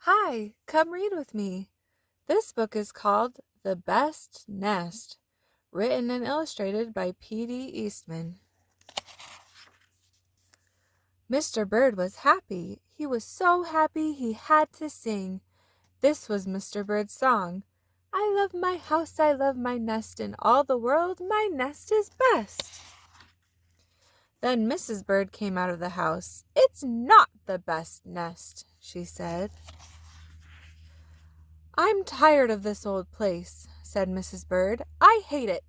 Hi, come read with me. This book is called The Best Nest, written and illustrated by P.D. Eastman. Mr. Bird was happy. He was so happy he had to sing. This was Mr. Bird's song. I love my house, I love my nest, in all the world my nest is best. Then Mrs. Bird came out of the house. It's not the best nest, she said. I'm tired of this old place, said Mrs. Bird. I hate it.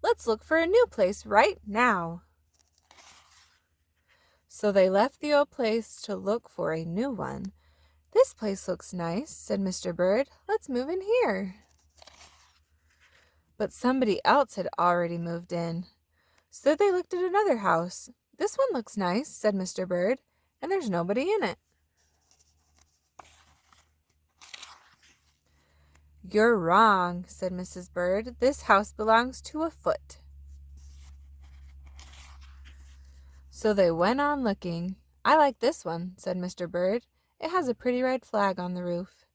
Let's look for a new place right now. So they left the old place to look for a new one. This place looks nice, said Mr. Bird. Let's move in here. But somebody else had already moved in. So they looked at another house. This one looks nice, said Mr. Bird, and there's nobody in it. You're wrong, said Mrs. Bird. This house belongs to a foot. So they went on looking. I like this one, said Mr. Bird. It has a pretty red flag on the roof.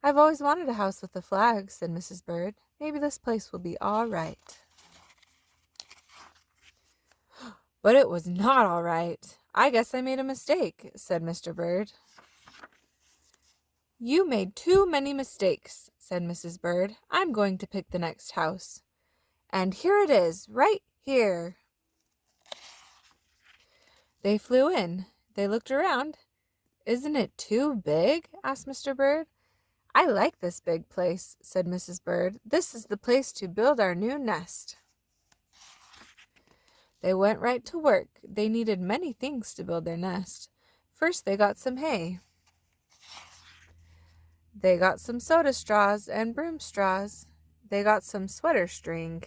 I've always wanted a house with a flag, said Mrs. Bird. Maybe this place will be all right. But it was not all right. I guess I made a mistake, said Mr. Bird. You made too many mistakes, said Mrs. Bird. I'm going to pick the next house. And here it is, right here. They flew in. They looked around. Isn't it too big? asked Mr. Bird. I like this big place, said Mrs. Bird. This is the place to build our new nest. They went right to work. They needed many things to build their nest. First, they got some hay. They got some soda straws and broom straws. They got some sweater string.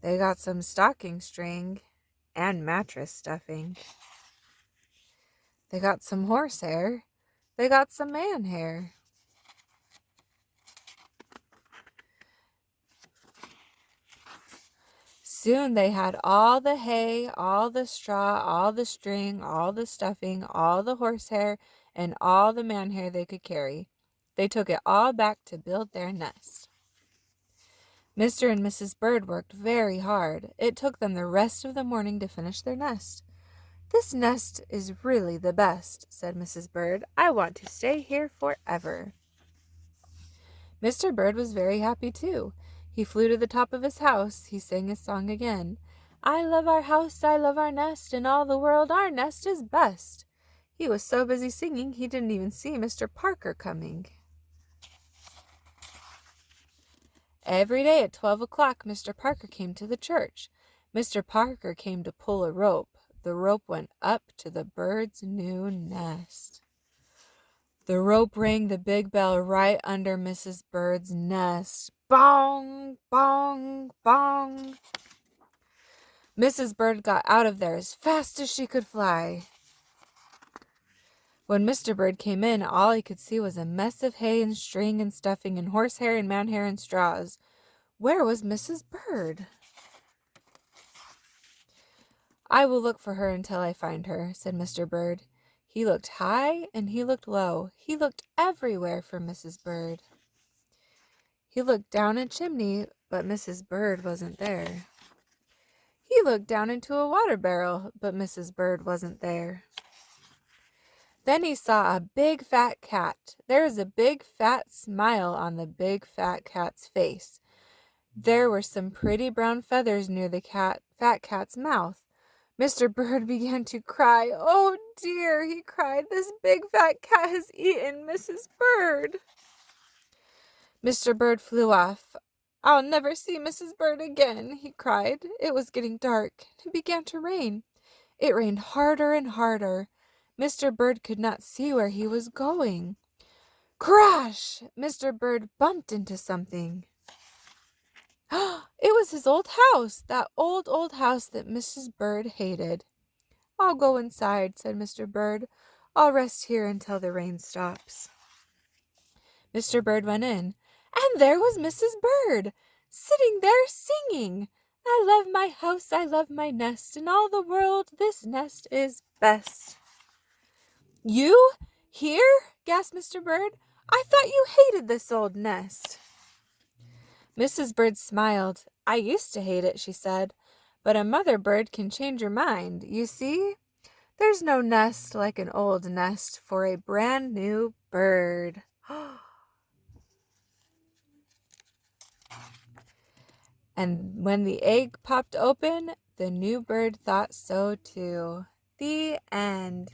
They got some stocking string and mattress stuffing. They got some horsehair. They got some man hair. Soon they had all the hay, all the straw, all the string, all the stuffing, all the horsehair, and all the man hair they could carry. They took it all back to build their nest. Mr. and Mrs. Bird worked very hard. It took them the rest of the morning to finish their nest. This nest is really the best, said Mrs. Bird. I want to stay here forever. Mr. Bird was very happy too. He flew to the top of his house. He sang his song again. I love our house, I love our nest, in all the world our nest is best. He was so busy singing he didn't even see Mr. Parker coming. Every day at 12 o'clock, Mr. Parker came to the church. Mr. Parker came to pull a rope. The rope went up to the bird's new nest. The rope rang the big bell right under Mrs. Bird's nest. Bong, bong, bong. Mrs. Bird got out of there as fast as she could fly. When Mr. Bird came in, all he could see was a mess of hay and string and stuffing and horsehair and man hair and straws. Where was Mrs. Bird? I will look for her until I find her, said Mr. Bird. He looked high and he looked low. He looked everywhere for Mrs. Bird. He looked down a chimney, but Mrs. Bird wasn't there. He looked down into a water barrel, but Mrs. Bird wasn't there. Then he saw a big fat cat. There was a big fat smile on the big fat cat's face. There were some pretty brown feathers near the fat cat's mouth. Mr. Bird began to cry. Oh dear, he cried, this big fat cat has eaten Mrs. Bird. Mr. Bird flew off. I'll never see Mrs. Bird again, he cried. It was getting dark. It began to rain. It rained harder and harder. Mr. Bird could not see where he was going. Crash! Mr. Bird bumped into something. It was his old house, that old house that Mrs. Bird hated. I'll go inside, said Mr. Bird. I'll rest here until the rain stops. Mr. Bird went in, and there was Mrs. Bird, sitting there singing. I love my house, I love my nest, in all the world this nest is best. You? Here? Gasped Mr. Bird. I thought you hated this old nest. Mrs. Bird smiled. I used to hate it, she said, but a mother bird can change her mind. You see, there's no nest like an old nest for a brand new bird. And when the egg popped open, the new bird thought so too. The end.